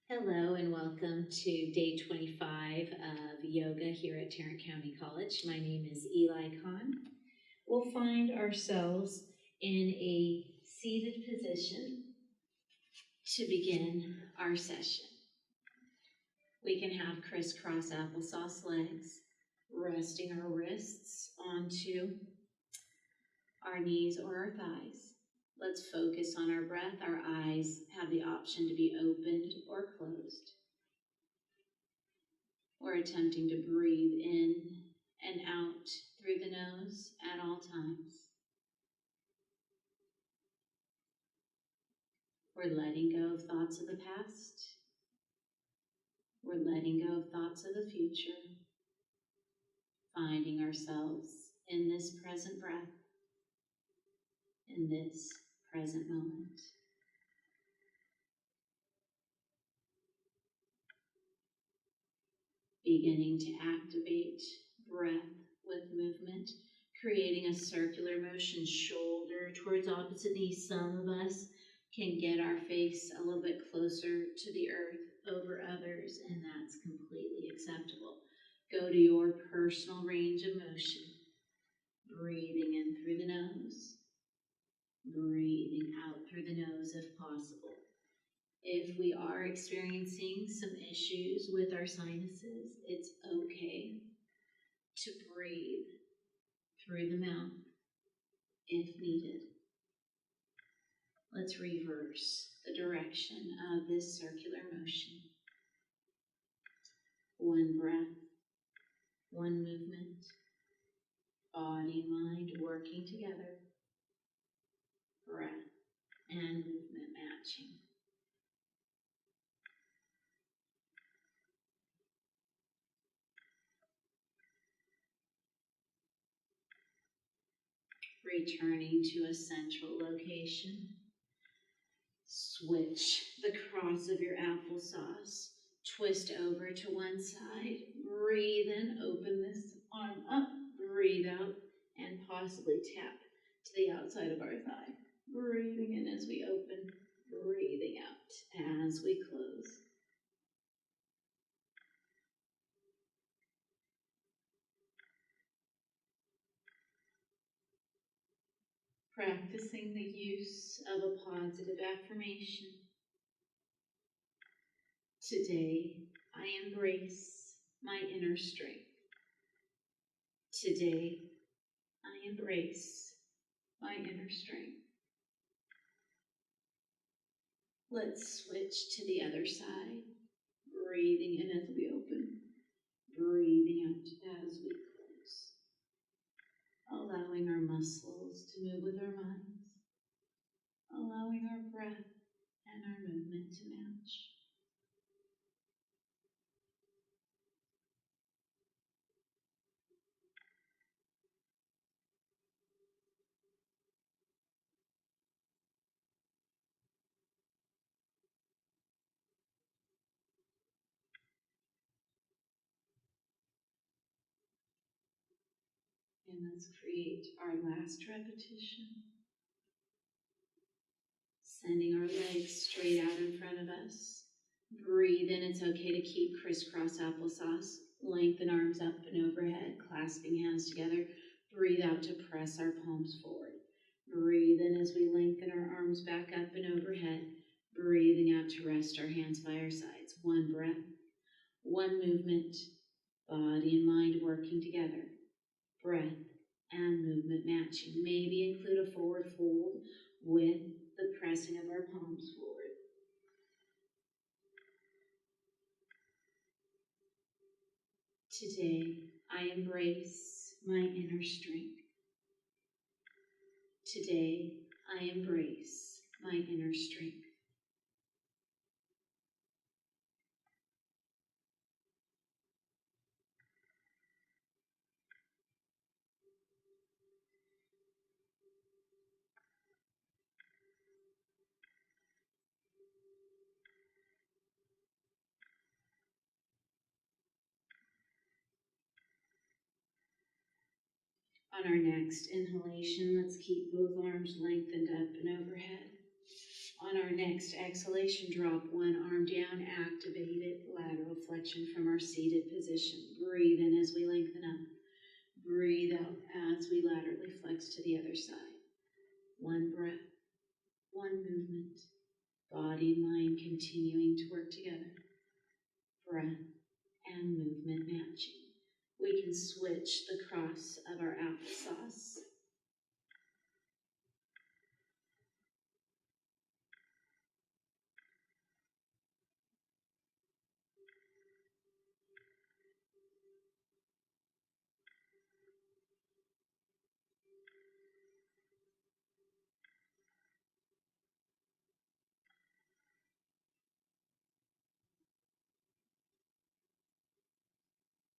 Hello and welcome to day 25 of yoga here at Tarrant County College. My name is Eli Khan. We'll find ourselves in a seated position to begin our session. We can have crisscross applesauce legs, resting our wrists onto our knees or our thighs. Let's focus on our breath. Our eyes have the option to be opened or closed. We're attempting to breathe in and out through the nose at all times. We're letting go of thoughts of the past. We're letting go of thoughts of the future. Finding ourselves in this present breath, in this present moment. Beginning to activate breath with movement, creating a circular motion, shoulder towards opposite knee. Some of us can get our face a little bit closer to the earth over others, and that's completely acceptable. Go to your personal range of motion. Breathing in through the nose, breathing out through the nose if possible. If we are experiencing some issues with our sinuses, it's okay to breathe through the mouth if needed. Let's reverse the direction of this circular motion. One breath, one movement, body and mind working together, breath and movement matching. Returning to a central location. Switch the cross of your applesauce. Twist over to one side. Breathe in, open this arm up. Breathe out, and possibly tap to the outside of our thigh. Breathing in as we open. Breathing out as we close. Practicing the use of a positive affirmation. Today, I embrace my inner strength. Today, I embrace my inner strength. Let's switch to the other side. Breathing in as we open. Breathing out as we close. Allowing our muscles to move with our minds. Allowing our breath and our movement to match. And let's create our last repetition. Sending our legs straight out in front of us. Breathe in. It's okay to keep crisscross applesauce. Lengthen arms up and overhead, clasping hands together. Breathe out to press our palms forward. Breathe in as we lengthen our arms back up and overhead. Breathing out to rest our hands by our sides. One breath, one movement, body and mind working together. Breath and movement matching. Maybe include a forward fold with the pressing of our palms forward. Today, I embrace my inner strength. Today, I embrace my inner strength. On our next inhalation, let's keep both arms lengthened up and overhead. On our next exhalation, drop one arm down, activated lateral flexion from our seated position. Breathe in as we lengthen up. Breathe out as we laterally flex to the other side. One breath, one movement. Body and mind continuing to work together. Breath and movement matching. We can switch the cross of our applesauce.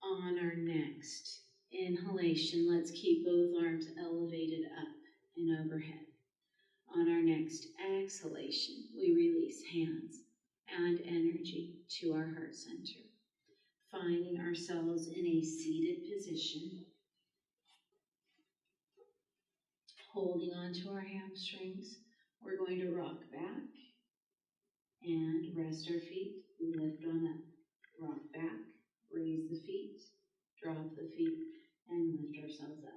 On our next inhalation, let's keep both arms elevated up and overhead. On our next exhalation, we release hands and energy to our heart center, finding ourselves in a seated position, holding onto our hamstrings. We're going to rock back and rest our feet, lift on up. Rock back, raise the feet, drop the feet, and lift ourselves up.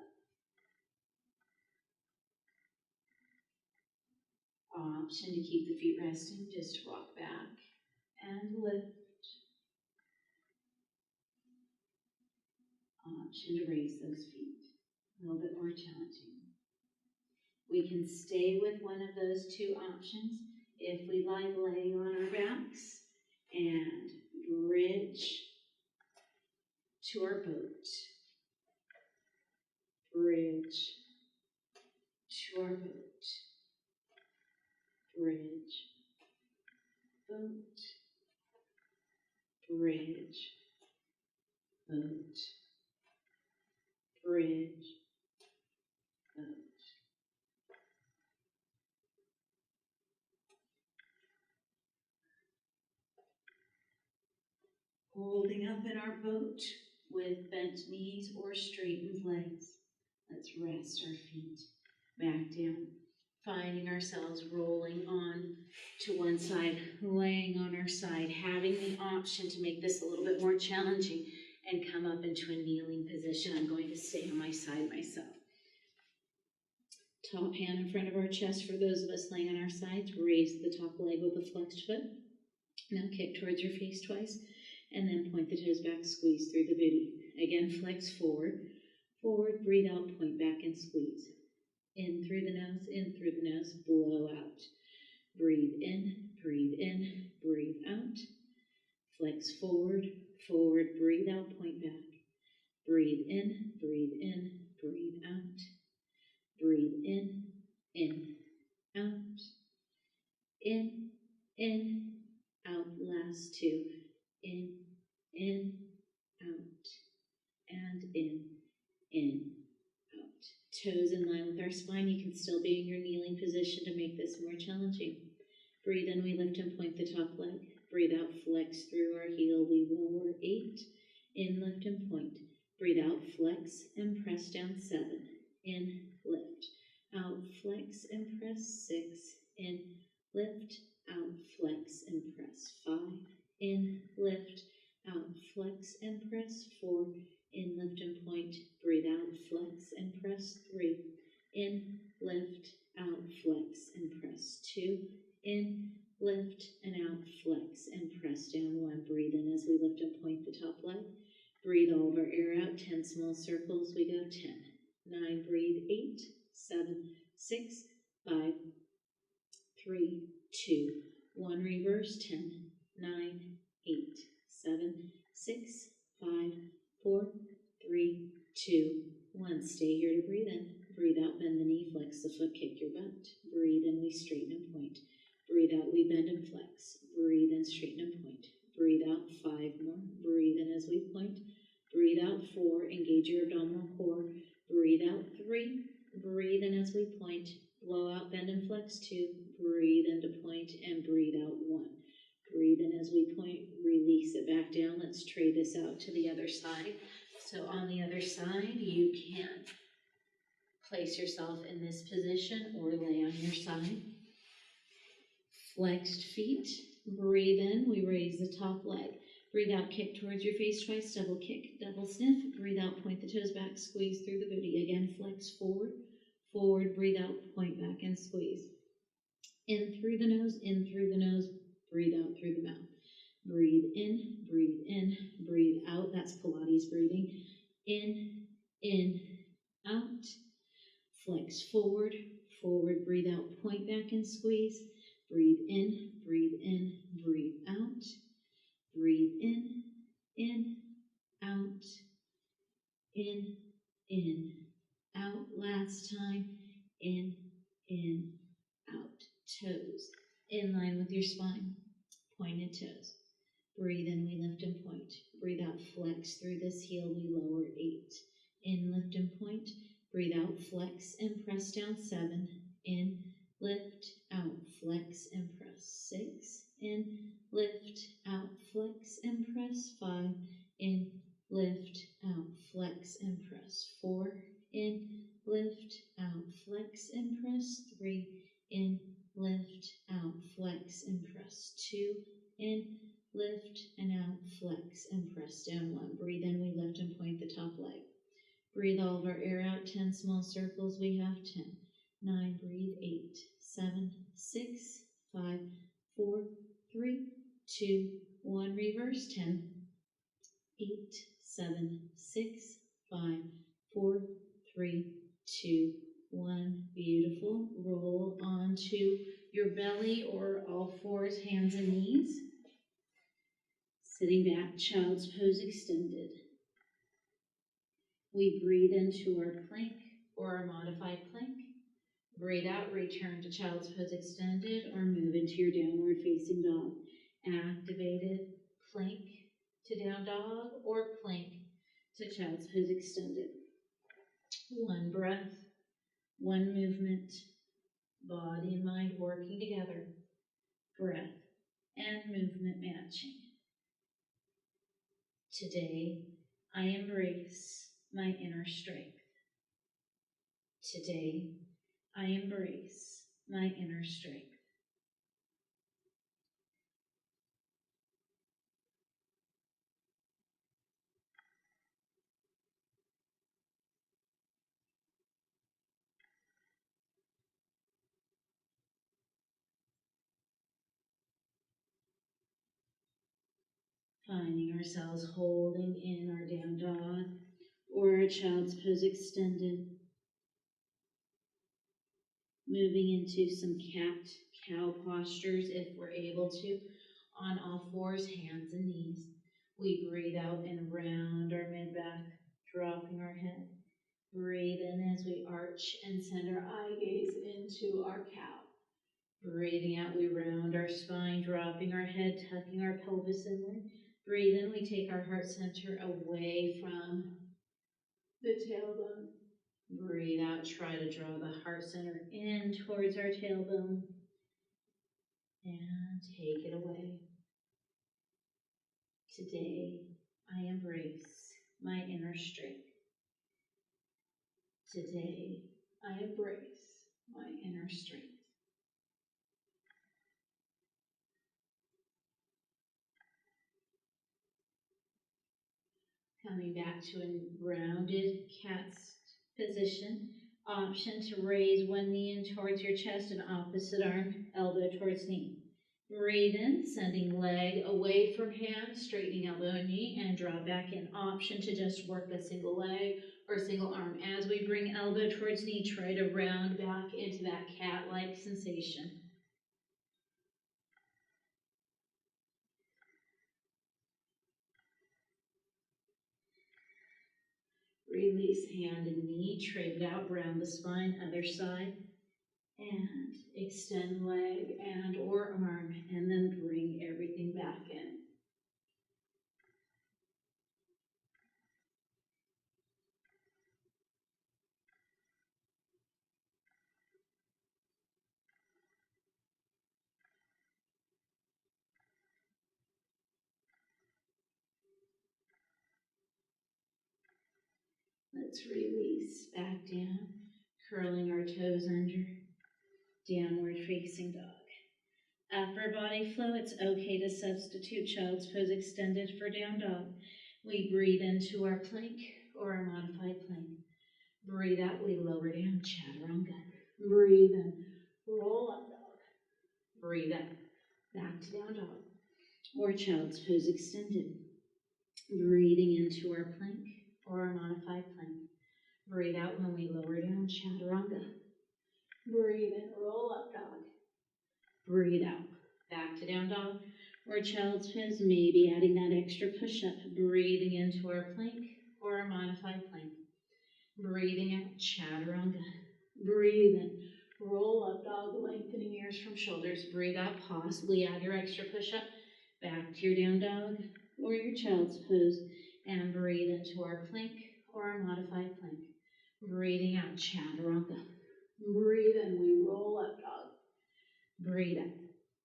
Option to keep the feet resting, just rock back and lift. Option to raise those feet. A little bit more challenging. We can stay with one of those two options if we like, laying on our backs and bridge to our boat. Bridge to our boat. Bridge, boat, bridge, boat, bridge, boat. Holding up in our boat with bent knees or straightened legs. Let's rest our feet back down, finding ourselves rolling on to one side, laying on our side, having the option to make this a little bit more challenging and come up into a kneeling position. I'm going to stay on my side myself. Top hand in front of our chest for those of us laying on our sides. Raise the top leg with a flexed foot. Now kick towards your face twice, and then point the toes back, squeeze through the booty. Again, flex forward, forward, breathe out, point back and squeeze. In through the nose, blow out. Breathe in, breathe out. Flex forward, forward, breathe out, point back. Breathe in, breathe out. Breathe in, out. In, out. Last two. In, out. And in, out. Toes in line with our spine. You can still be in your kneeling position to make this more challenging. Breathe in, we lift and point the top leg. Breathe out, flex through our heel, we lower 8. In, lift and point. Breathe out, flex and press down 7. In, lift. Out, flex and press 6. In, lift. Out, flex and press 5. In, lift. Out, flex and press 4. In, lift and point. Breathe out, flex and press 3. In, lift. Out, flex and press 2. In, lift, and out, flex, and press down 1. Breathe in as we lift and point the top leg. Breathe all of our air out, 10 small circles, we go 10, 9, breathe 8, 7, 6, 5, 3, 2, 1, reverse, 10, 9, 8, 7, 6, 5, 4, 3, 2, 1. Stay here to breathe in. Breathe out, bend the knee, flex the foot, kick your butt. Breathe in, we straighten and point. Breathe out, we bend and flex. Breathe in, straighten and point. Breathe out, 5 more. Breathe in as we point. Breathe out, 4. Engage your abdominal core. Breathe out, 3. Breathe in as we point. Blow out, bend and flex 2. Breathe into point and breathe out 1. Breathe in as we point. Release it back down. Let's tray this out to the other side. So on the other side, you can place yourself in this position or lay on your side. Flexed feet. Breathe in, we raise the top leg. Breathe out, kick towards your face twice, double kick, double sniff. Breathe out, point the toes back, squeeze through the booty. Again, flex forward, forward, breathe out, point back and squeeze. In through the nose, breathe out through the mouth. Breathe in, breathe out. That's Pilates breathing. In, out. Flex forward, forward, breathe out, point back and squeeze. Breathe in, breathe out. Breathe in, out, in, out. Last time, in, out. Toes in line with your spine, pointed toes. Breathe in, we lift and point. Breathe out, flex through this heel, we lower 8. In, lift and point. Breathe out, flex and press down 7. In, lift, out, flex and press 6. In, lift, out, flex and press 5. In, lift, out, flex and press 4. In, lift, out, flex and press 3. In, lift, out, flex and press 2. In, lift and out, flex and press down 1. Breathe in, we lift and point the top leg. Breathe all of our air out, 10 small circles, we have 10. 9, breathe, 8, 7, 6, 5, 4, 3, 2, 1, reverse, 10, 8, 7, 6, 5, 4, 3, 2, 1. Beautiful. Roll onto your belly or all fours, hands and knees. Sitting back, child's pose extended. We breathe into our plank or our modified plank. Breathe out, return to child's pose extended or move into your downward facing dog. Activated plank to down dog or plank to child's pose extended. One breath, one movement, body and mind working together. Breath and movement matching. Today, I embrace my inner strength. Today, I embrace my inner strength. Finding ourselves holding in our down dog or our child's pose extended. Moving into some cat-cow postures if we're able to. On all fours, hands and knees. We breathe out and round our mid-back, dropping our head. Breathe in as we arch and send our eye gaze into our cow. Breathing out, we round our spine, dropping our head, tucking our pelvis inward. Breathe in, we take our heart center away from the tailbone. Breathe out, try to draw the heart center in towards our tailbone. And take it away. Today, I embrace my inner strength. Today, I embrace my inner strength. Coming back to a rounded cat's position. Option to raise one knee in towards your chest and opposite arm, elbow towards knee. Breathe in, sending leg away from hand, straightening elbow and knee, and draw back in. Option to just work a single leg or single arm. As we bring elbow towards knee, try to round back into that cat-like sensation. Release hand and knee, trade it out, round the spine, other side. And extend leg and or arm, and then bring everything back in. Let's release back down, curling our toes under, downward facing dog. Upper body flow, it's okay to substitute child's pose extended for down dog. We breathe into our plank or our modified plank. Breathe out, we lower down, chaturanga. Breathe in, roll up dog. Breathe out, back to down dog. Or child's pose extended. Breathing into our plank or our modified plank. Breathe out when we lower down, chaturanga. Breathe in, roll up dog. Breathe out, back to down dog. Or child's pose, maybe adding that extra push-up. Breathing into our plank or our modified plank. Breathing out, chaturanga. Breathe in, roll up dog, lengthening ears from shoulders. Breathe out, possibly add your extra push-up. Back to your down dog or your child's pose. And breathe into our plank or our modified plank. Breathing out, chaturanga. Breathe in, we roll up dog. Breathe out,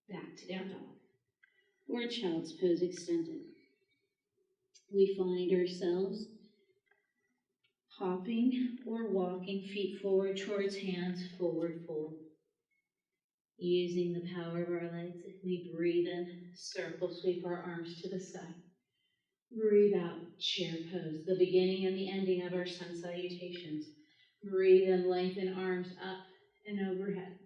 back to down dog. Or child's pose extended. We find ourselves hopping or walking, feet forward towards hands, forward fold. Using the power of our legs, we breathe in, circle sweep our arms to the sky. Breathe out, chair pose, the beginning and the ending of our sun salutations. Breathe in, lengthen arms up and overhead.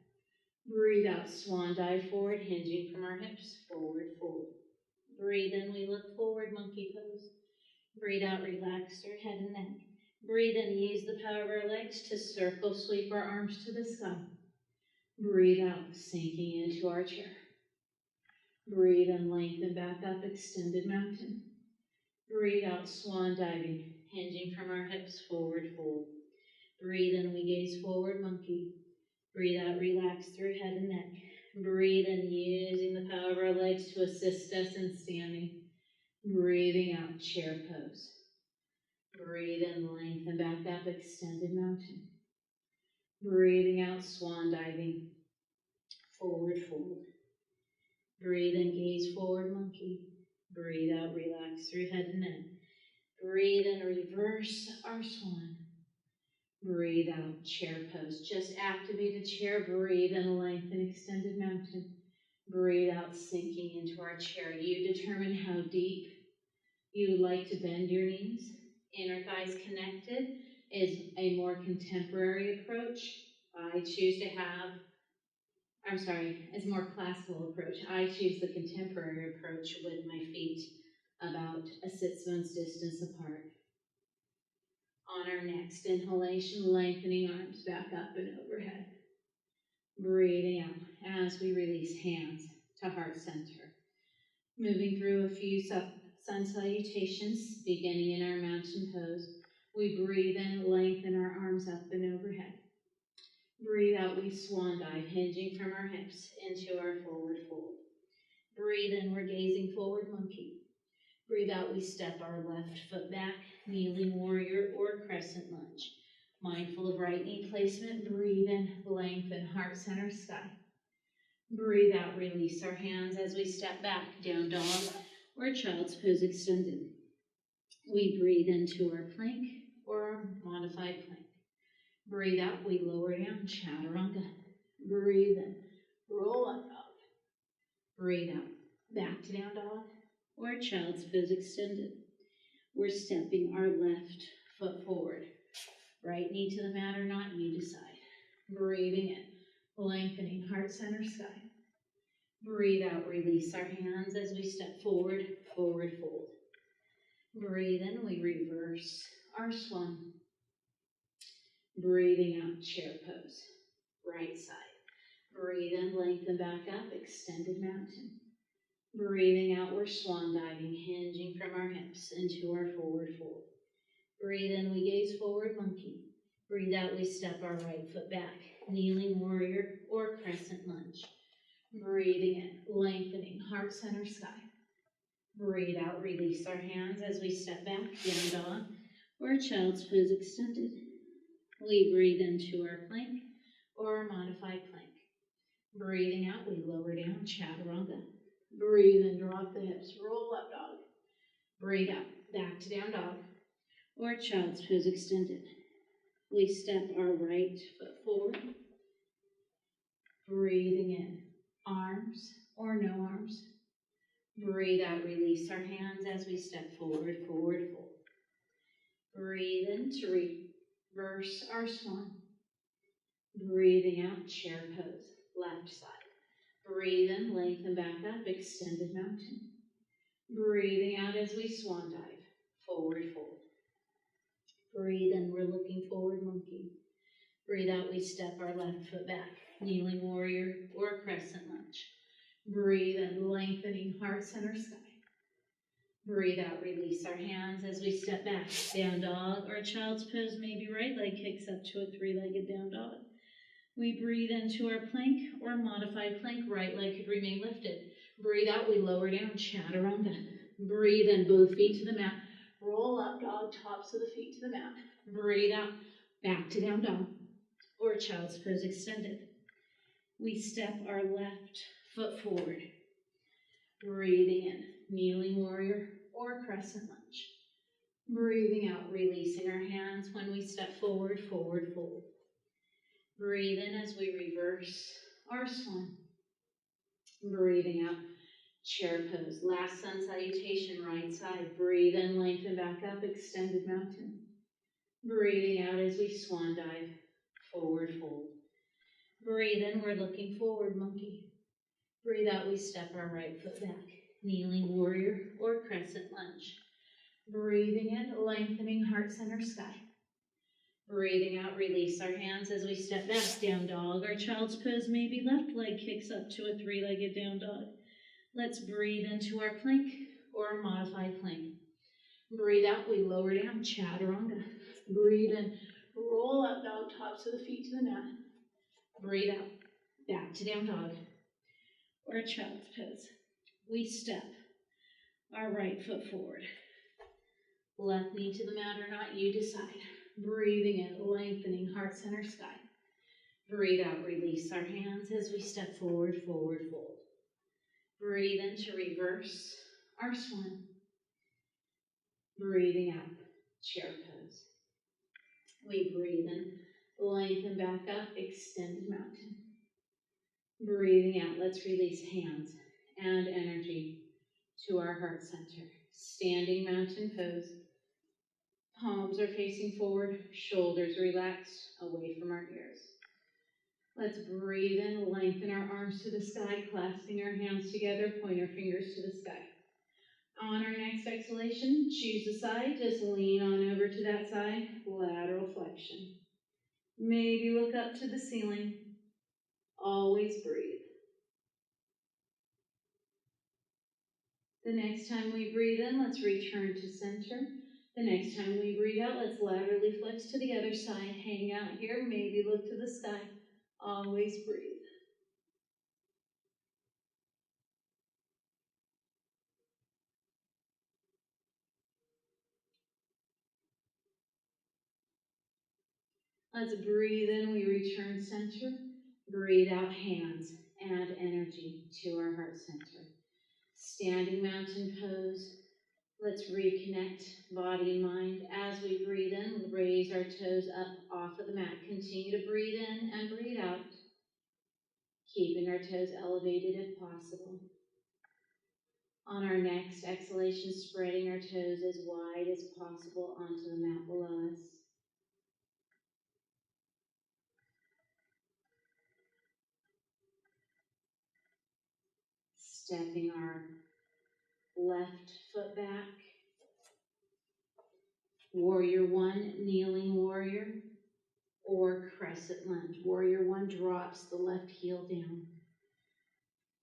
Breathe out, swan dive forward, hinging from our hips, forward fold. Breathe in, we look forward, monkey pose. Breathe out, relax our head and neck. Breathe in, use the power of our legs to circle sweep our arms to the sky. Breathe out, sinking into our chair. Breathe in, lengthen back up, extended mountain. Breathe out, swan diving, hinging from our hips, forward fold. Breathe in, we gaze forward, monkey. Breathe out, relax through head and neck. Breathe in, using the power of our legs to assist us in standing. Breathing out, chair pose. Breathe in, lengthen back up, extended mountain. Breathing out, swan diving, forward fold. Breathe in, gaze forward, monkey. Breathe out, relax through head and neck. Breathe in, reverse our swan. Breathe out, chair pose. Just activate a chair. Breathe in, lengthen, extended mountain. Breathe out, sinking into our chair. You determine how deep you would like to bend your knees. Inner thighs connected is a more contemporary approach. It's a more classical approach. I choose the contemporary approach with my feet about a sits-bones distance apart. On our next inhalation, lengthening arms back up and overhead. Breathing out as we release hands to heart center. Moving through a few sun salutations, beginning in our mountain pose. We breathe in, lengthen our arms up and overhead. Breathe out, we swan dive, hinging from our hips into our forward fold. Breathe in, we're gazing forward, monkey. Breathe out, we step our left foot back, kneeling warrior or crescent lunge. Mindful of right knee placement, breathe in, lengthen, heart center, sky. Breathe out, release our hands as we step back, down dog or child's pose extended. We breathe into our plank or our modified plank. Breathe out, we lower down, chaturanga. Breathe in, roll up dog. Breathe out, back to down dog or child's pose extended. We're stepping our left foot forward. Right knee to the mat or not, you decide. Breathing in, lengthening heart center, sky. Breathe out, release our hands as we step forward, forward fold. Breathe in, we reverse our swan. Breathing out, chair pose, right side. Breathe in, lengthen back up, extended mountain. Breathing out, we're swan diving, hinging from our hips into our forward fold. Breathe in, we gaze forward, monkey. Breathe out, we step our right foot back, kneeling warrior or crescent lunge. Breathing in, lengthening, heart center, sky. Breathe out, release our hands as we step back, down dog or child's pose extended. We breathe into our plank or our modified plank. Breathing out, we lower down, chaturanga. Breathe in, drop the hips, roll up dog. Breathe out, back to down dog or child's pose extended. We step our right foot forward. Breathing in, arms or no arms. Breathe out, release our hands as we step forward, forward, fold. Breathe in to reverse our swan. Breathing out, chair pose, left side. Breathe in, lengthen back up, extended mountain. Breathing out as we swan dive, forward fold. Breathe in, we're looking forward, monkey. Breathe out, we step our left foot back, kneeling warrior or crescent lunge. Breathe in, lengthening heart center sky. Breathe out, release our hands as we step back, down dog or child's pose, maybe right leg kicks up to a three-legged down dog. We breathe into our plank or modified plank, right leg could remain lifted. Breathe out, we lower down, chaturanga. Breathe in, both feet to the mat. Roll up, dog, tops of the feet to the mat. Breathe out, back to down dog or child's pose extended. We step our left foot forward. Breathing in, kneeling warrior or crescent lunge. Breathing out, releasing our hands when we step forward, forward fold. Breathe in as we reverse our swan. Breathing out, chair pose. Last sun salutation, right side. Breathe in, lengthen back up, extended mountain. Breathing out as we swan dive, forward fold. Breathe in, we're looking forward, monkey. Breathe out, we step our right foot back, kneeling warrior or crescent lunge. Breathing in, lengthening heart center sky. Breathing out, release our hands as we step back, down dog or child's pose, maybe left leg kicks up to a three-legged down dog. Let's breathe into our plank or a modified plank. Breathe out, we lower down, chaturanga. Breathe in, roll up, dog, tops of the feet to the mat. Breathe out, back to down dog or child's pose. We step our right foot forward. Left knee to the mat or not, you decide. Breathing in, lengthening heart center sky. Breathe out, release our hands as we step forward, forward fold. Breathe in to reverse our swan. Breathing out, chair pose. We breathe in, lengthen back up, extended mountain. Breathing out, let's release hands and energy to our heart center. Standing mountain pose. Palms are facing forward, shoulders relaxed, away from our ears. Let's breathe in, lengthen our arms to the sky, clasping our hands together, point our fingers to the sky. On our next exhalation, choose a side, just lean on over to that side, lateral flexion. Maybe look up to the ceiling. Always breathe. The next time we breathe in, let's return to center. The next time we breathe out, let's laterally flex to the other side. Hang out here, maybe look to the sky. Always breathe. Let's breathe in, we return center. Breathe out, hands and energy to our heart center. Standing mountain pose. Let's reconnect body and mind. As we breathe in, raise our toes up off of the mat. Continue to breathe in and breathe out, keeping our toes elevated if possible. On our next exhalation, spreading our toes as wide as possible onto the mat below us. Stepping our left foot back. Warrior one, kneeling warrior, or crescent lunge. Warrior one drops the left heel down.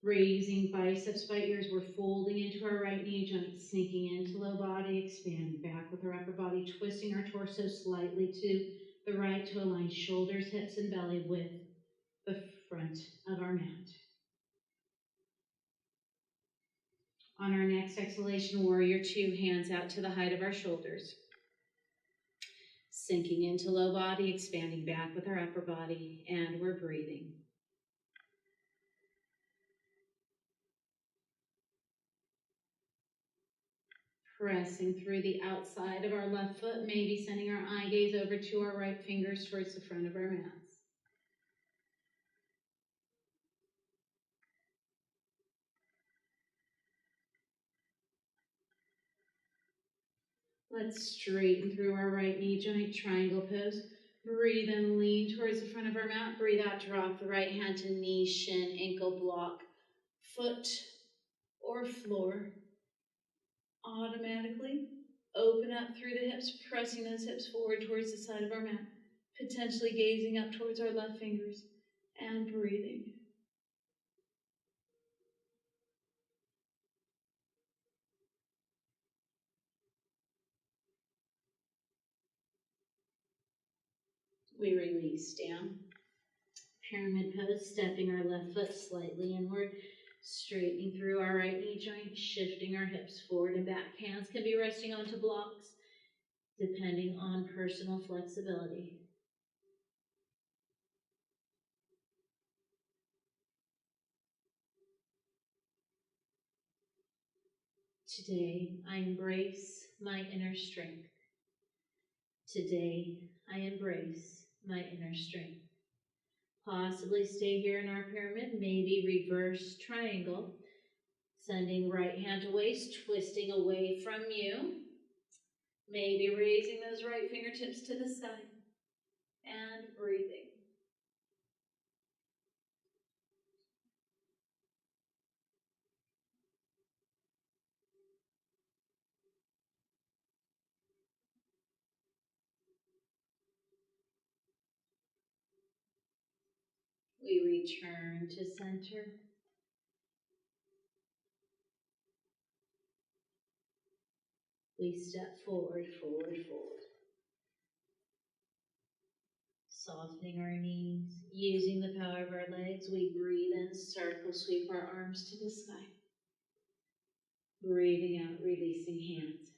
Raising biceps by ears, we're folding into our right knee joint, sinking into low body, expanding back with our upper body, twisting our torso slightly to the right to align shoulders, hips, and belly with the front of our mat. On our next exhalation, warrior two, hands out to the height of our shoulders. Sinking into low body, expanding back with our upper body, and we're breathing. Pressing through the outside of our left foot, maybe sending our eye gaze over to our right fingers towards the front of our mats. Let's straighten through our right knee joint, triangle pose. Breathe and lean towards the front of our mat. Breathe out, drop the right hand to knee, shin, ankle block, foot or floor. Automatically open up through the hips, pressing those hips forward towards the side of our mat, potentially gazing up towards our left fingers and breathing. We release down. Pyramid pose, stepping our left foot slightly inward, straightening through our right knee joint, shifting our hips forward and back. Hands can be resting onto blocks, depending on personal flexibility. Today, I embrace my inner strength. Today, I embrace my inner strength. Possibly stay here in our pyramid, maybe reverse triangle. Sending right hand to waist, twisting away from you. Maybe raising those right fingertips to the sky and breathing. We return to center. We step forward, forward, forward. Softening our knees, using the power of our legs, we breathe in, circle, sweep our arms to the sky. Breathing out, releasing hands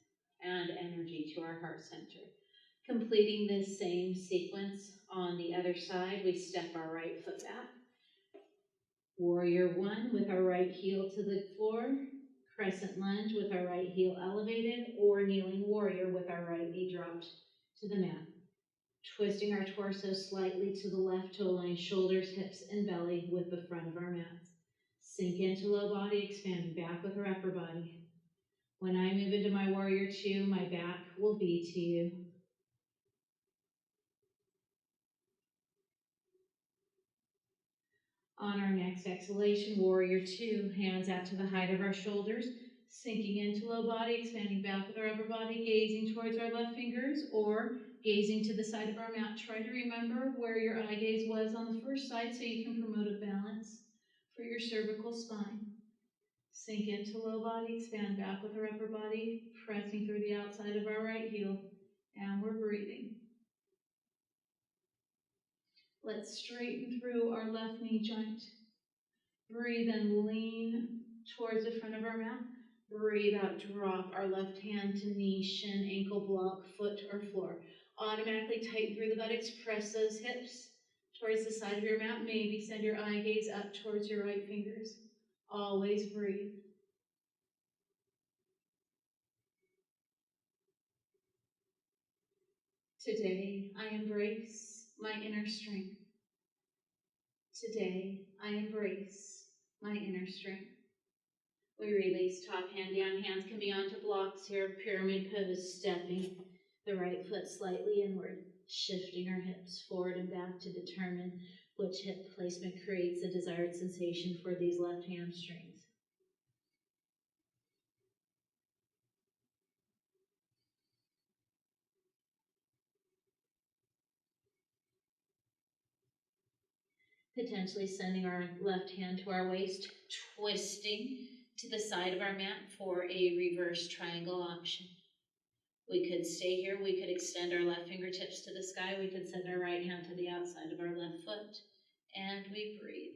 and energy to our heart center. Completing this same sequence on the other side, we step our right foot back. Warrior one with our right heel to the floor. Crescent lunge with our right heel elevated, or kneeling warrior with our right knee dropped to the mat. Twisting our torso slightly to the left to align shoulders, hips, and belly with the front of our mats. Sink into low body, expanding back with our upper body. When I move into my warrior two, my back will be to you. On our next exhalation, warrior two, hands out to the height of our shoulders, sinking into low body, expanding back with our upper body, gazing towards our left fingers or gazing to the side of our mat. Try to remember where your eye gaze was on the first side so you can promote a balance for your cervical spine. Sink into low body, expand back with our upper body, pressing through the outside of our right heel, and we're breathing. Let's straighten through our left knee joint. Breathe and lean towards the front of our mat. Breathe out, drop our left hand to knee, shin, ankle block, foot or floor. Automatically tighten through the buttocks, press those hips towards the side of your mat. Maybe send your eye gaze up towards your right fingers. Always breathe. Today, I embrace my inner strength. Today, I embrace my inner strength. We release, top hand down. Hands can be onto blocks here. Pyramid pose, stepping the right foot slightly inward, shifting our hips forward and back to determine which hip placement creates the desired sensation for these left hamstrings. Potentially sending our left hand to our waist, twisting to the side of our mat for a reverse triangle option. We could stay here, we could extend our left fingertips to the sky, we could send our right hand to the outside of our left foot, and we breathe.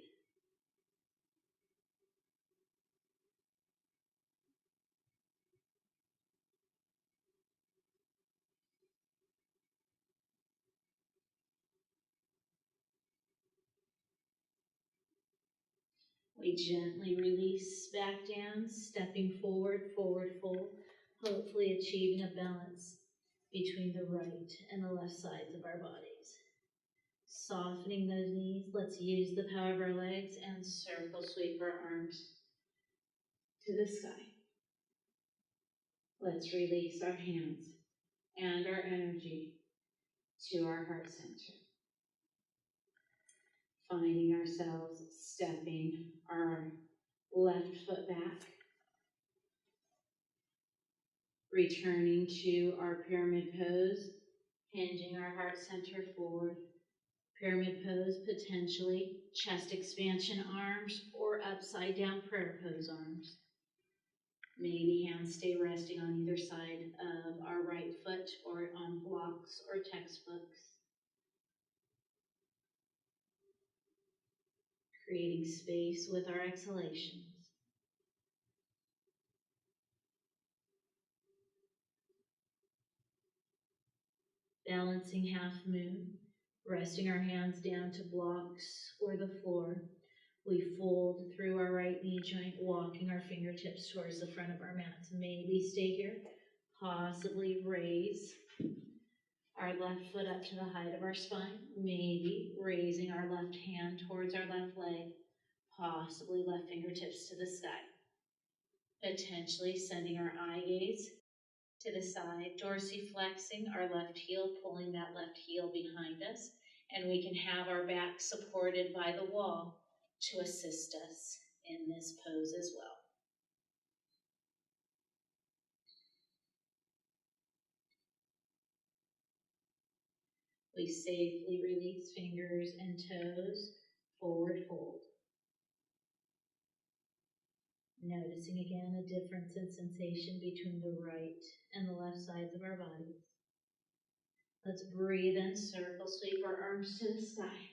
We gently release back down, stepping forward, forward fold, hopefully achieving a balance between the right and the left sides of our bodies. Softening those knees, let's use the power of our legs and circle sweep our arms to the sky. Let's release our hands and our energy to our heart center. Finding ourselves stepping our left foot back, returning to our pyramid pose, hinging our heart center forward. Pyramid pose, potentially chest expansion arms or upside down prayer pose arms. Maybe hands stay resting on either side of our right foot or on blocks or textbooks. Creating space with our exhalations. Balancing half moon, resting our hands down to blocks or the floor. We fold through our right knee joint, walking our fingertips towards the front of our mats. Maybe stay here, possibly raise our left foot up to the height of our spine, maybe raising our left hand towards our left leg, possibly left fingertips to the sky. Potentially sending our eye gaze to the side, dorsiflexing our left heel, pulling that left heel behind us, and we can have our back supported by the wall to assist us in this pose as well. We safely release fingers and toes, forward fold. Noticing again a difference in sensation between the right and the left sides of our bodies. Let's breathe in, circle sweep our arms to the sky.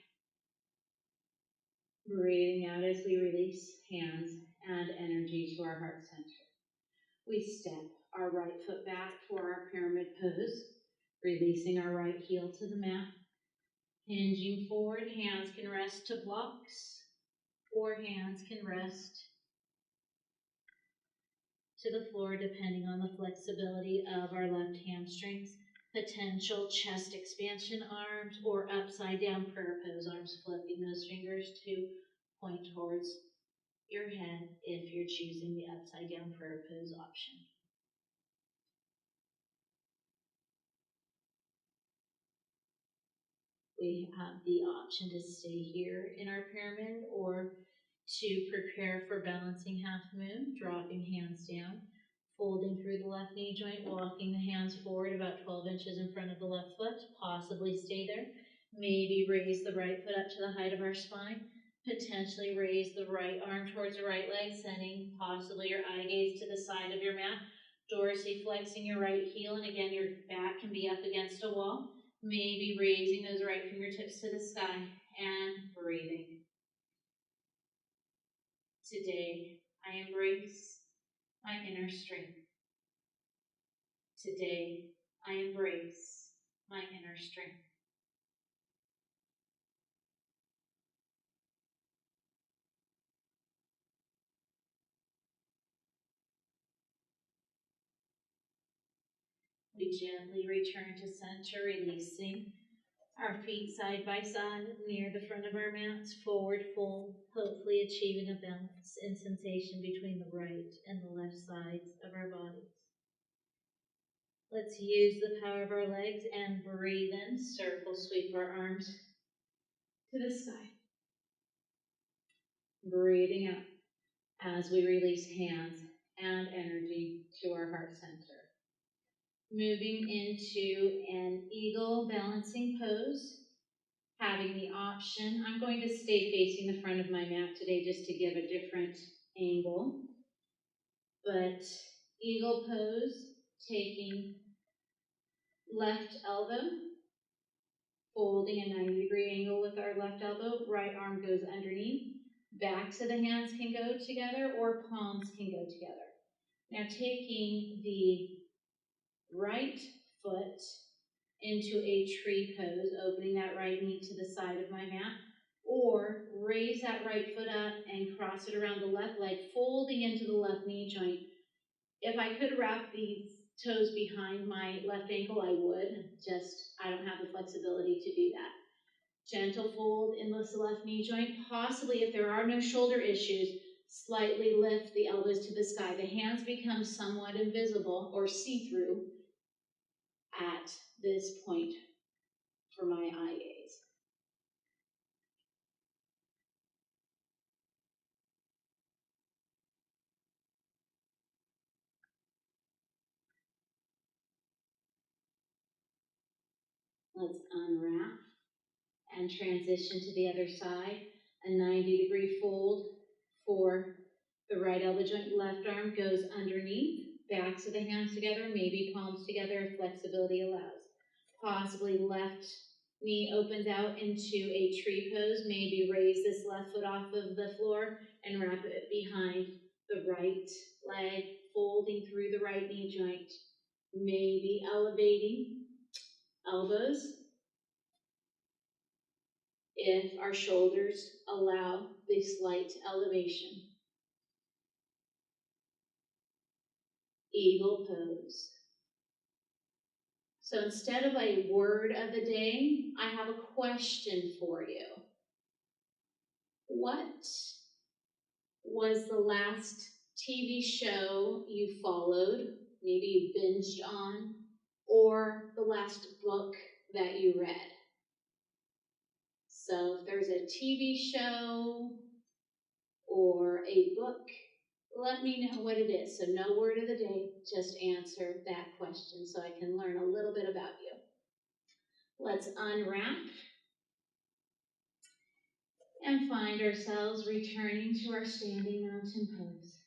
Breathing out as we release hands and energy to our heart center. We step our right foot back for our pyramid pose, releasing our right heel to the mat. Hinging forward, hands can rest to blocks, or hands can rest to the floor depending on the flexibility of our left hamstrings. Potential chest expansion arms or upside down prayer pose arms, flipping those fingers to point towards your head if you're choosing the upside down prayer pose option. We have the option to stay here in our pyramid or to prepare for balancing half moon, dropping hands down, folding through the left knee joint, walking the hands forward about 12 inches in front of the left foot, possibly stay there. Maybe raise the right foot up to the height of our spine, potentially raise the right arm towards the right leg, sending possibly your eye gaze to the side of your mat, dorsiflexing your right heel, and again, your back can be up against a wall. Maybe raising those right fingertips to the sky and breathing. Today, I embrace my inner strength. Today, I embrace my inner strength. We gently return to center, releasing our feet side by side near the front of our mats, forward fold, hopefully achieving a balance and sensation between the right and the left sides of our bodies. Let's use the power of our legs and breathe in, circle sweep our arms to the sky. Breathing out as we release hands and energy to our heart center. Moving into an eagle balancing pose. Having the option, I'm going to stay facing the front of my mat today just to give a different angle. But eagle pose, taking left elbow, folding a 90-degree angle with our left elbow, right arm goes underneath. Backs of the hands can go together or palms can go together. Now taking the right foot into a tree pose, opening that right knee to the side of my mat, or raise that right foot up and cross it around the left leg, folding into the left knee joint. If I could wrap these toes behind my left ankle, I would, just I don't have the flexibility to do that. Gentle fold in the left knee joint. Possibly, if there are no shoulder issues, slightly lift the elbows to the sky. The hands become somewhat invisible or see-through at this point for my eye gaze. Let's unwrap and transition to the other side. A 90-degree fold for the right elbow joint. Left arm goes underneath. Backs of the hands together, maybe palms together if flexibility allows. Possibly left knee opens out into a tree pose. Maybe raise this left foot off of the floor and wrap it behind the right leg, folding through the right knee joint. Maybe elevating elbows if our shoulders allow the slight elevation. Eagle pose. So instead of a word of the day, I have a question for you. What was the last TV show you followed, maybe you binged on, or the last book that you read? So if there's a TV show or a book, let me know what it is. So no word of the day, just answer that question so I can learn a little bit about you. Let's unwrap and find ourselves returning to our standing mountain pose.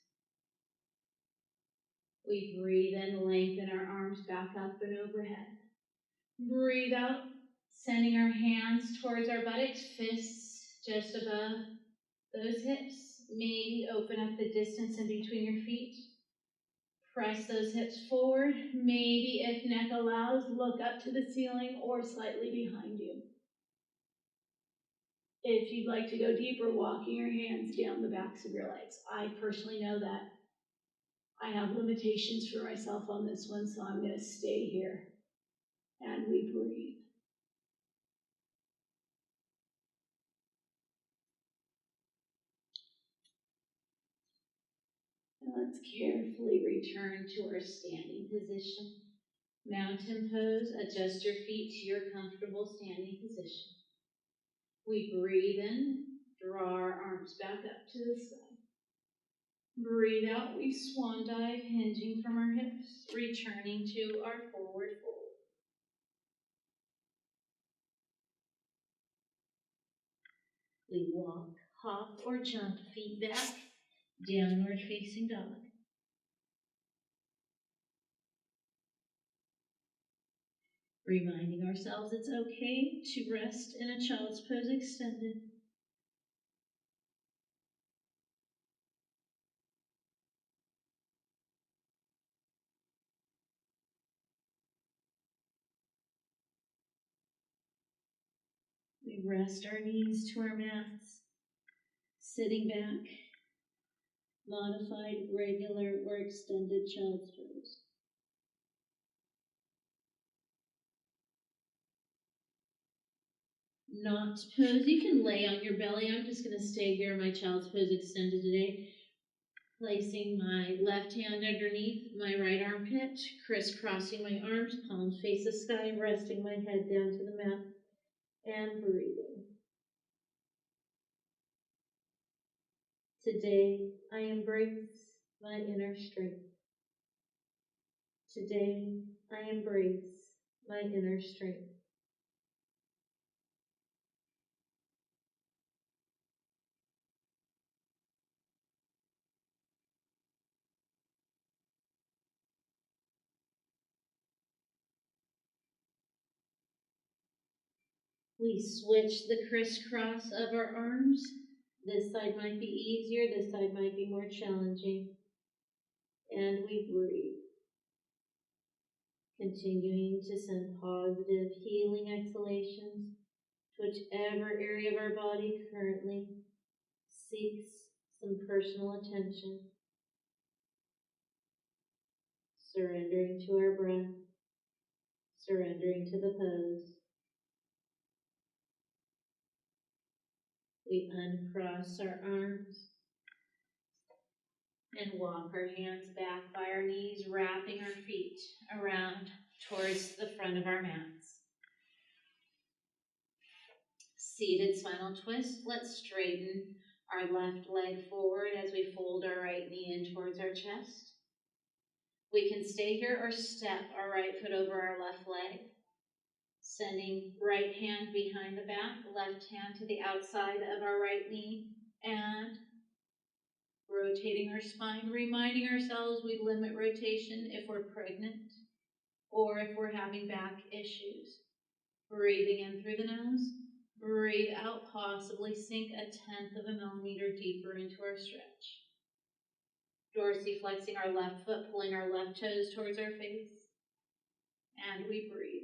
We breathe in, lengthen our arms back up and overhead. Breathe out, sending our hands towards our buttocks, fists just above those hips. Maybe open up the distance in between your feet. Press those hips forward. Maybe, if neck allows, look up to the ceiling or slightly behind you. If you'd like to go deeper, walking your hands down the backs of your legs. I personally know that I have limitations for myself on this one, so I'm going to stay here. And we breathe. And let's carefully return to our standing position. Mountain pose, adjust your feet to your comfortable standing position. We breathe in, draw our arms back up to the sky. Breathe out, we swan dive, hinging from our hips, returning to our forward fold. We walk, hop, or jump, feet back, downward facing dog. Reminding ourselves it's okay to rest in a child's pose extended. We rest our knees to our mats, sitting back, modified, regular, or extended child's pose. Not pose, you can lay on your belly. I'm just going to stay here in my child's pose extended today. Placing my left hand underneath my right armpit, crisscrossing my arms, palms face the sky, resting my head down to the mat, and breathing. Today, I embrace my inner strength. Today, I embrace my inner strength. We switch the crisscross of our arms. This side might be easier, this side might be more challenging. And we breathe. Continuing to send positive healing exhalations to whichever area of our body currently seeks some personal attention. Surrendering to our breath, surrendering to the pose. We uncross our arms and walk our hands back by our knees, wrapping our feet around towards the front front of our mats. Seated spinal twist. Let's straighten our left leg forward as we fold our right knee in towards our chest. We can stay here or step our right foot over our left leg. Sending right hand behind the back, left hand to the outside of our right knee, and rotating our spine, reminding ourselves we limit rotation if we're pregnant or if we're having back issues. Breathing in through the nose, breathe out, possibly sink 1/10 of a millimeter deeper into our stretch. Dorsiflexing our left foot, pulling our left toes towards our face, and we breathe.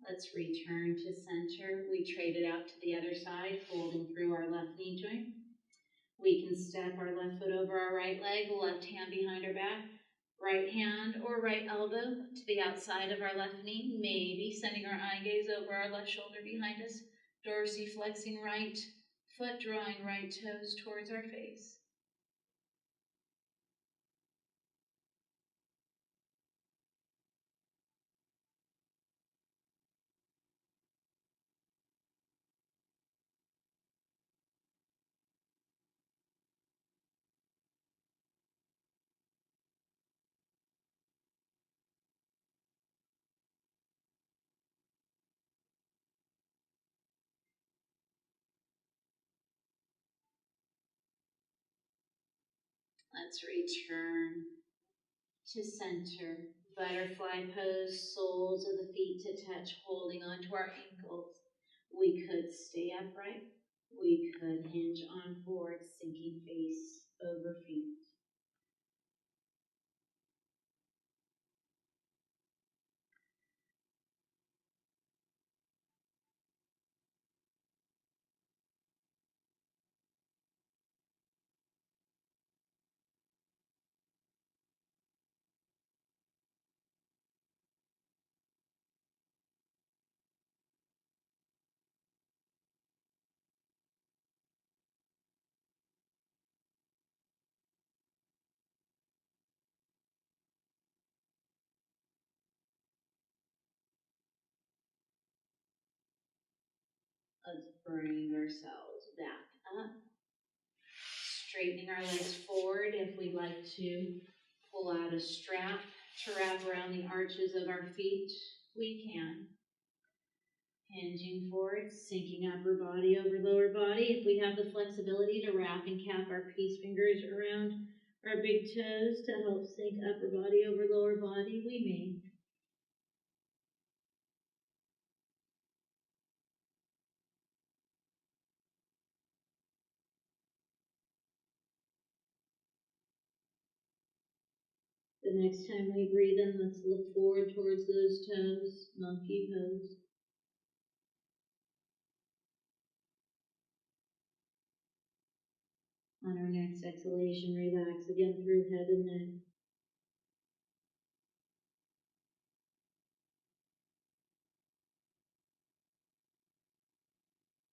Let's return to center. We trade it out to the other side, folding through our left knee joint. We can step our left foot over our right leg, left hand behind our back, right hand or right elbow to the outside of our left knee, maybe sending our eye gaze over our left shoulder behind us, dorsiflexing right foot, drawing right toes towards our face. Let's return to center. Butterfly pose, soles of the feet to touch, holding onto our ankles. We could stay upright. We could hinge on forward, sinking face over feet. Let's bring ourselves back up. Straightening our legs forward. If we'd like to pull out a strap to wrap around the arches of our feet, we can. Hinging forward, sinking upper body over lower body. If we have the flexibility to wrap and cap our peace fingers around our big toes to help sink upper body over lower body, we may. The next time we breathe in, let's look forward towards those toes, monkey pose. On our next exhalation, relax again through head and neck.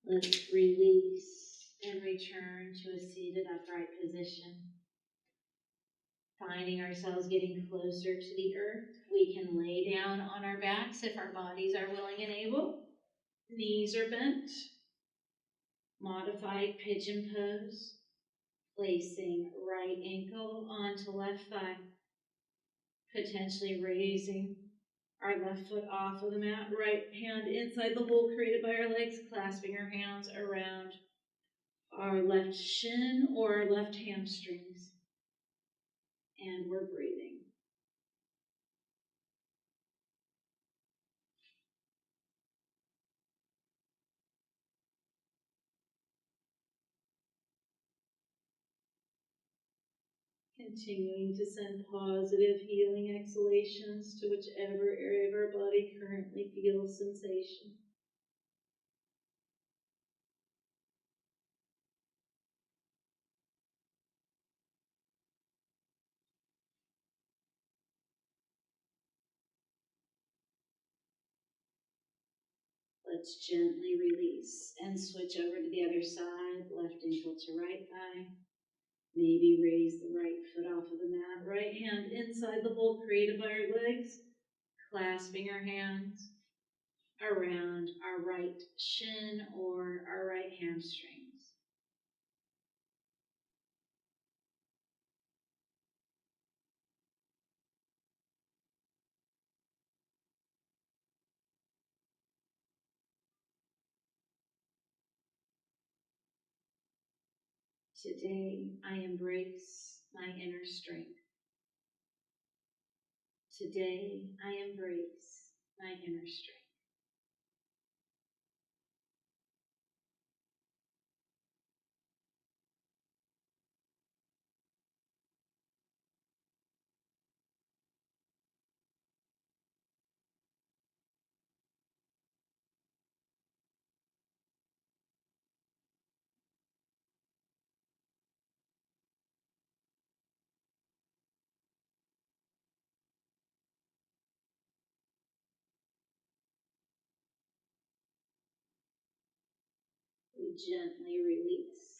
Let's release and return to a seated upright position. Finding ourselves getting closer to the earth, we can lay down on our backs if our bodies are willing and able. Knees are bent. Modified pigeon pose. Placing right ankle onto left thigh. Potentially raising our left foot off of the mat, right hand inside the hole created by our legs, clasping our hands around our left shin or our left hamstrings. And we're breathing. Continuing to send positive healing exhalations to whichever area of our body currently feels sensation. Let's gently release and switch over to the other side. Left ankle to right thigh. Maybe raise the right foot off of the mat. Right hand inside the hole created by our legs. Clasping our hands around our right shin or our right hamstrings. Today, I embrace my inner strength. Today, I embrace my inner strength. We gently release.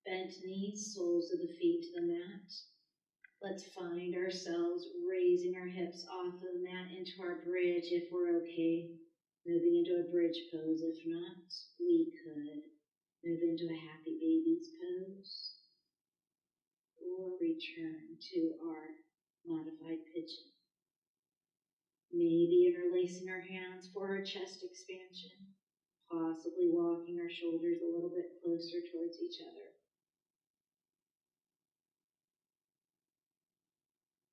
Bent knees, soles of the feet to the mat. Let's find ourselves raising our hips off of the mat into our bridge if we're okay. Moving into a bridge pose. If not, we could move into a happy baby's pose or return to our modified pigeon. Maybe interlacing our hands for our chest expansion, possibly walking our shoulders a little bit closer towards each other.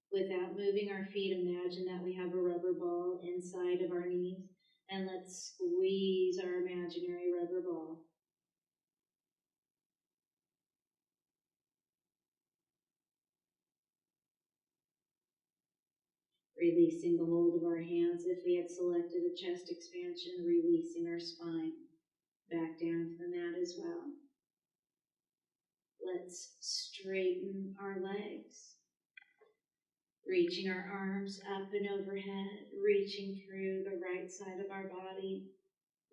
Without moving our feet, imagine that we have a rubber ball inside of our knees, and let's squeeze our imaginary rubber ball. Releasing the hold of our hands if we had selected a chest expansion, releasing our spine back down to the mat as well. Let's straighten our legs. Reaching our arms up and overhead, reaching through the right side of our body,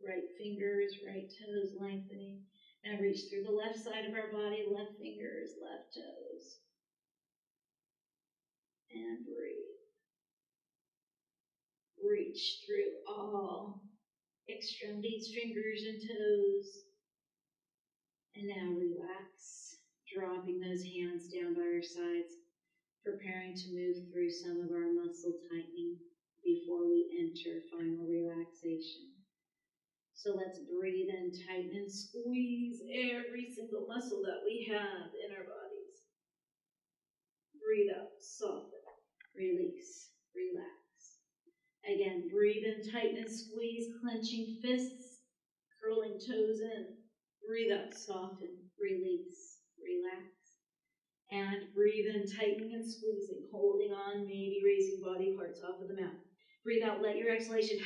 right fingers, right toes lengthening. Now reach through the left side of our body, left fingers, left toes. And breathe. Reach through all extremities, fingers, and toes. And now relax, dropping those hands down by our sides, preparing to move through some of our muscle tightening before we enter final relaxation. So let's breathe in, tighten, and squeeze every single muscle that we have in our bodies. Breathe out, soften, release, relax. Again, breathe in, tighten, and squeeze, clenching fists, curling toes in. Breathe out, soften, release, relax. And breathe in, tightening and squeezing, holding on, maybe raising body parts off of the mat. Breathe out, let your exhalation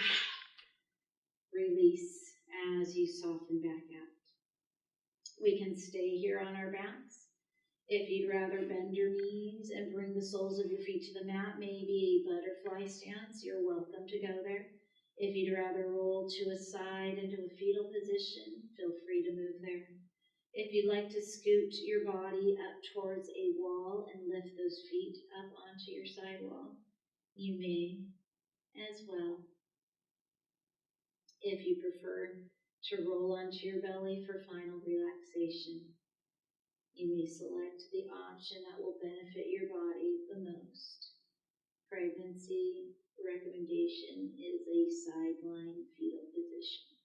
release as you soften back out. We can stay here on our backs. If you'd rather bend your knees and bring the soles of your feet to the mat, maybe a butterfly stance, you're welcome to go there. If you'd rather roll to a side into a fetal position, feel free to move there. If you'd like to scoot your body up towards a wall and lift those feet up onto your side wall, you may as well. If you prefer to roll onto your belly for final relaxation, you may select the option that will benefit your body the most. Pregnancy recommendation is a sideline fetal position.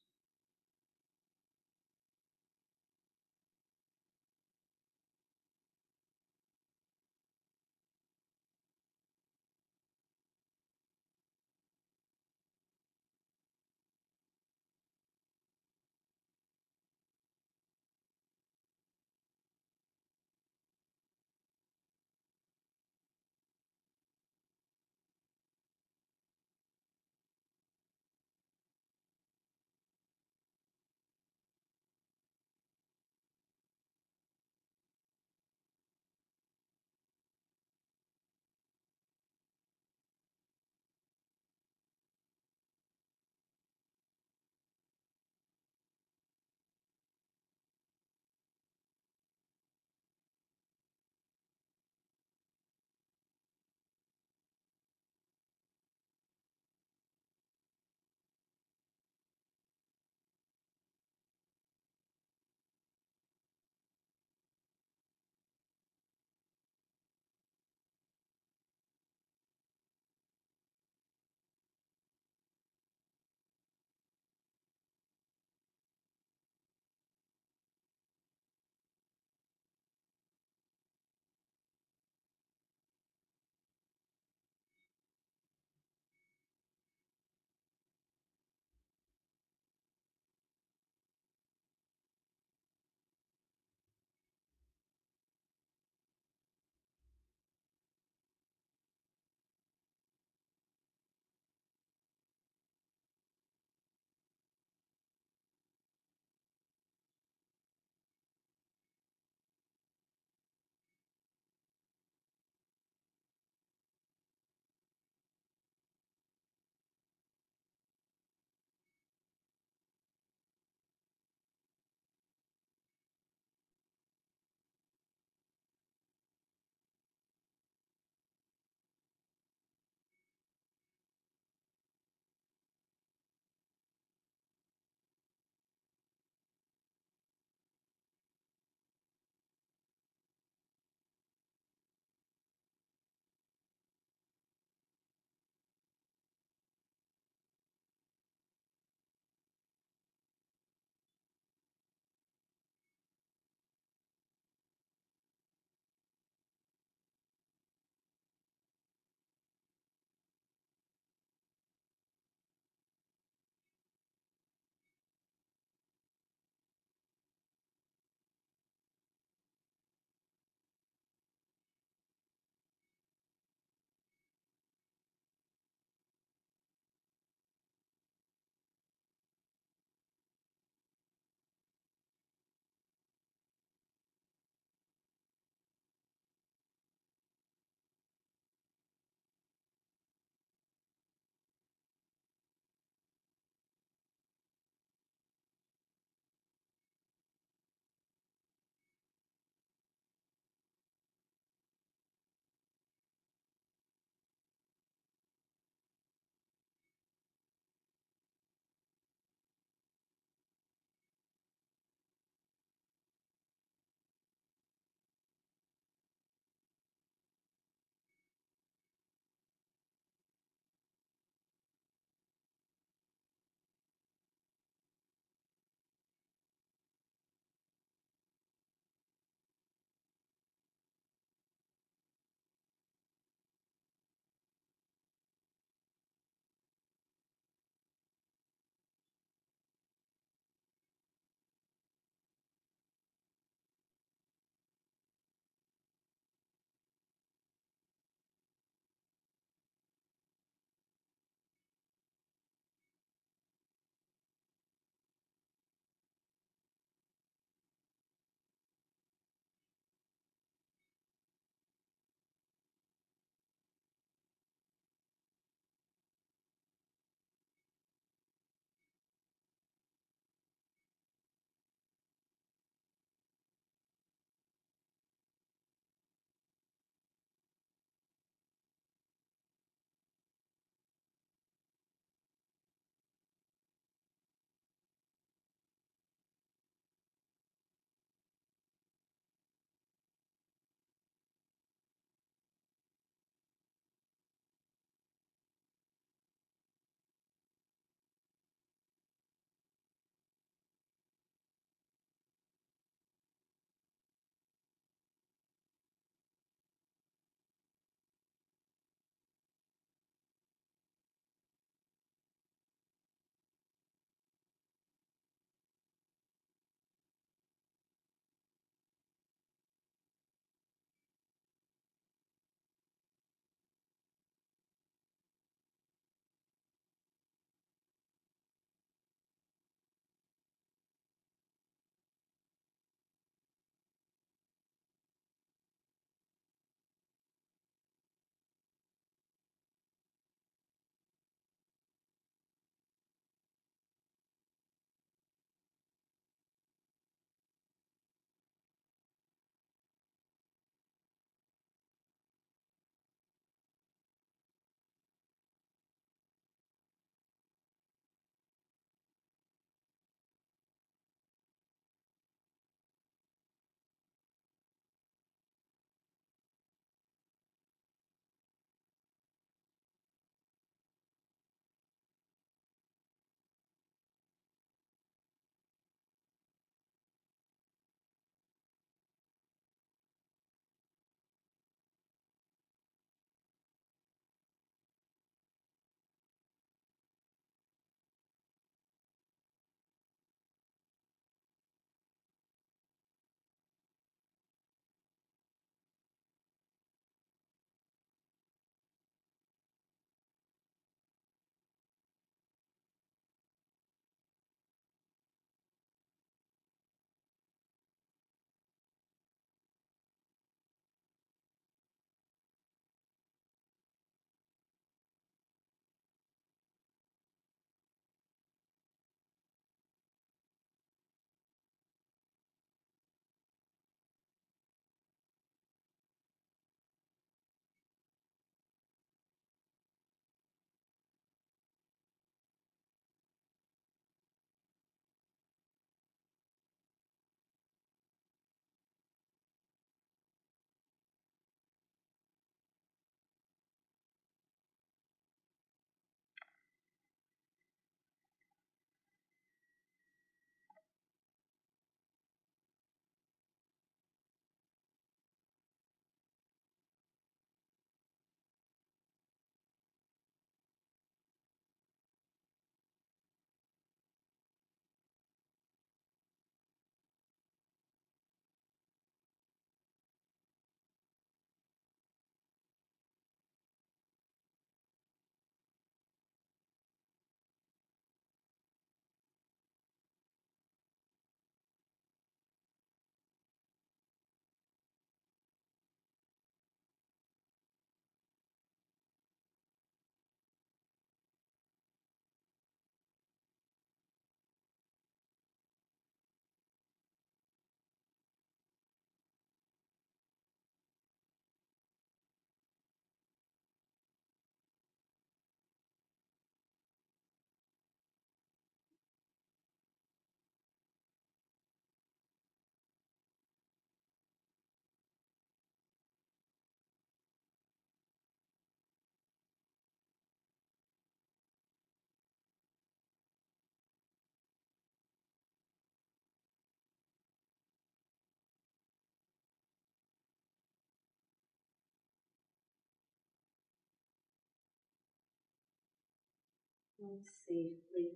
Let's safely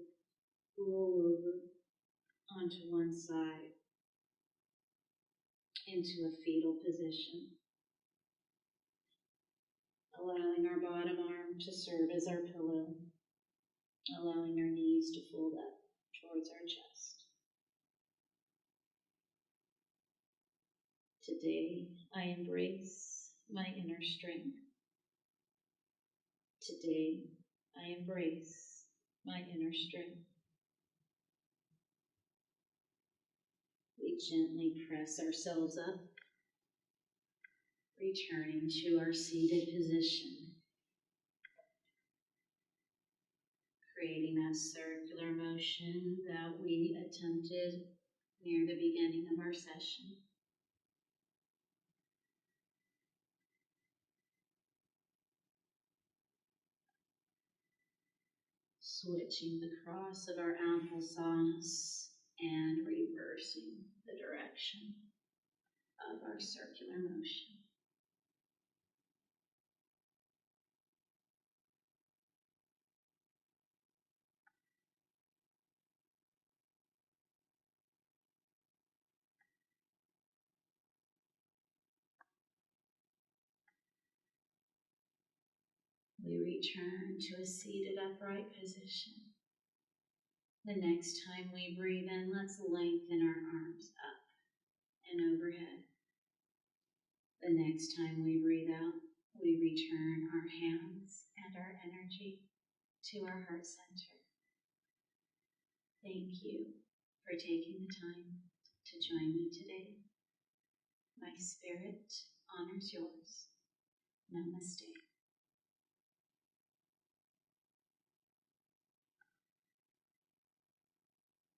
roll over onto one side into a fetal position, allowing our bottom arm to serve as our pillow, allowing our knees to fold up towards our chest. Today, I embrace my inner strength. Today, I embrace my inner strength. We gently press ourselves up, returning to our seated position, creating that circular motion that we attempted near the beginning of our session. Switching the cross of our applesauce and reversing the direction of our circular motion. We return to a seated upright position. The next time we breathe in, let's lengthen our arms up and overhead. The next time we breathe out, we return our hands and our energy to our heart center. Thank you for taking the time to join me today. My spirit honors yours. Namaste.